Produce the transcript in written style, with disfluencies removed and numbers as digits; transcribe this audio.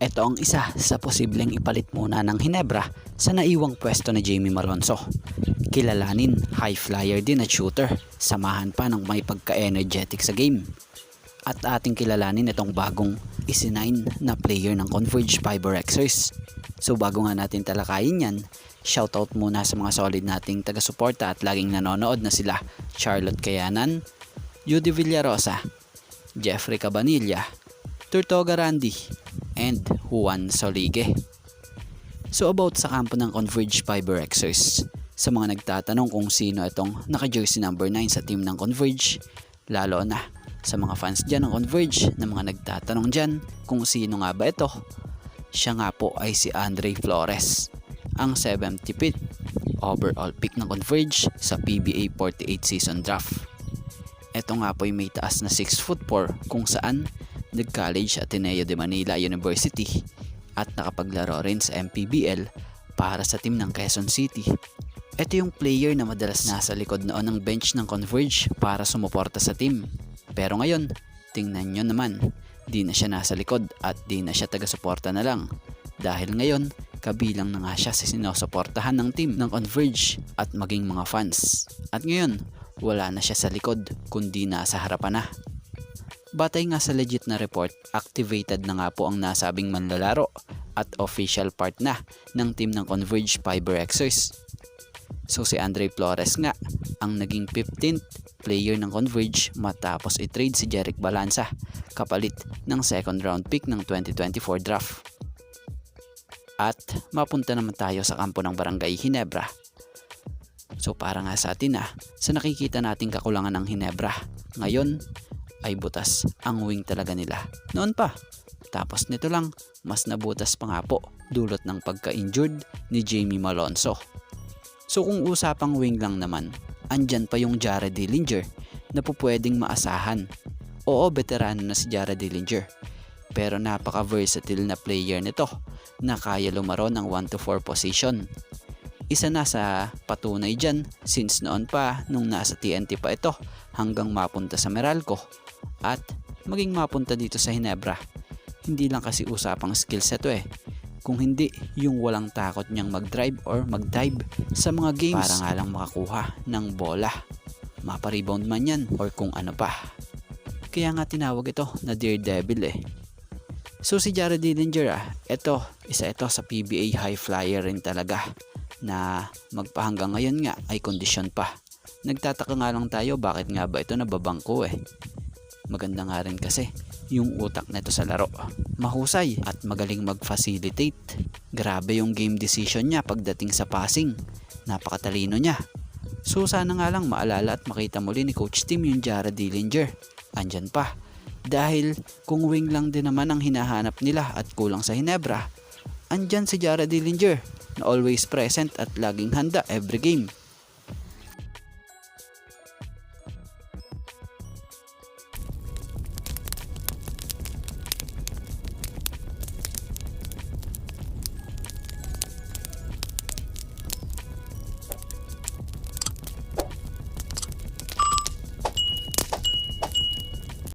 Ito ang isa sa posibleng ipalit muna ng Hinebra sa naiwang pwesto ni Jamie Malonzo. Kilalanin, high flyer din at shooter, samahan pa ng may pagka-energetic sa game. At ating kilalanin itong bagong isinign na player ng Converge Fiber Xers. So bago nga natin talakayin yan, shoutout muna sa mga solid nating taga-suporta at laging nanonood na sila Charlotte Cayanan, Judy Villarosa, Jeffrey Cabanilla, Turtoga Randy, and Juan Solige. So about sa kampo ng Converge Fiber Xers, sa mga nagtatanong kung sino itong naka-jersey number 9 sa team ng Converge, lalo na sa mga fans dyan ng Converge na mga nagtatanong dyan kung sino nga ba ito, siya nga po ay si Andre Flores, ang 75th overall pick ng Converge sa PBA 48 season draft. Ito nga po ay may taas na 6'4" kung saan nag-college sa Ateneo de Manila University at nakapaglaro rin sa MPBL para sa team ng Quezon City. Ito yung player na madalas nasa likod noon ng bench ng Converge para sumuporta sa team. Pero ngayon, tingnan nyo naman, di na siya nasa likod at di na siya taga-suporta na lang. Dahil ngayon, kabilang na nga siya sa sinusuportahan ng team ng Converge at maging mga fans. At ngayon, wala na siya sa likod kundi nasa harapan na. Batay nga sa legit na report, activated na nga po ang nasabing manlalaro at official part na ng team ng Converge Fiber Xers. So si Andre Flores nga ang naging 15th player ng Converge matapos i-trade si Jeric Balanza kapalit ng second round pick ng 2024 draft. At mapunta naman tayo sa kampo ng Barangay Hinebra. So para nga sa atin sa nakikita nating kakulangan ng Hinebra, ngayon ay butas ang wing talaga nila. Noon pa, tapos nito lang, mas nabutas pa nga po dulot ng pagka-injured ni Jamie Malonzo. So kung usapang wing lang naman, andyan pa yung Jared Dillinger na po pwedeng maasahan. Oo, veterano na si Jared Dillinger, pero napaka-versatile na player nito na kaya lumaro ng 1-4 position. Isa na sa patunay dyan since noon pa nung nasa TNT pa ito hanggang mapunta sa Meralco at maging mapunta dito sa Hinebra. Hindi lang kasi usapang skills ito kung hindi yung walang takot niyang mag-drive or mag-dive sa mga games para nga lang makakuha ng bola, mapa-rebound man yan or kung ano pa. Kaya nga tinawag ito na Daredevil So si Jared Dillinger isa ito sa PBA high flyer rin talaga na magpahanggang ngayon nga ay kondisyon pa. Nagtataka nga lang tayo bakit nga ba ito nababangko Maganda nga rin kasi yung utak nito sa laro. Mahusay at magaling mag-facilitate. Grabe yung game decision niya pagdating sa passing. Napakatalino niya. So sana nga lang maalala at makita muli ni Coach Tim yung Jared Dillinger. Andyan pa. Dahil kung wing lang din naman ang hinahanap nila at kulang sa Hinebra, andyan si Jared Dillinger na always present at laging handa every game.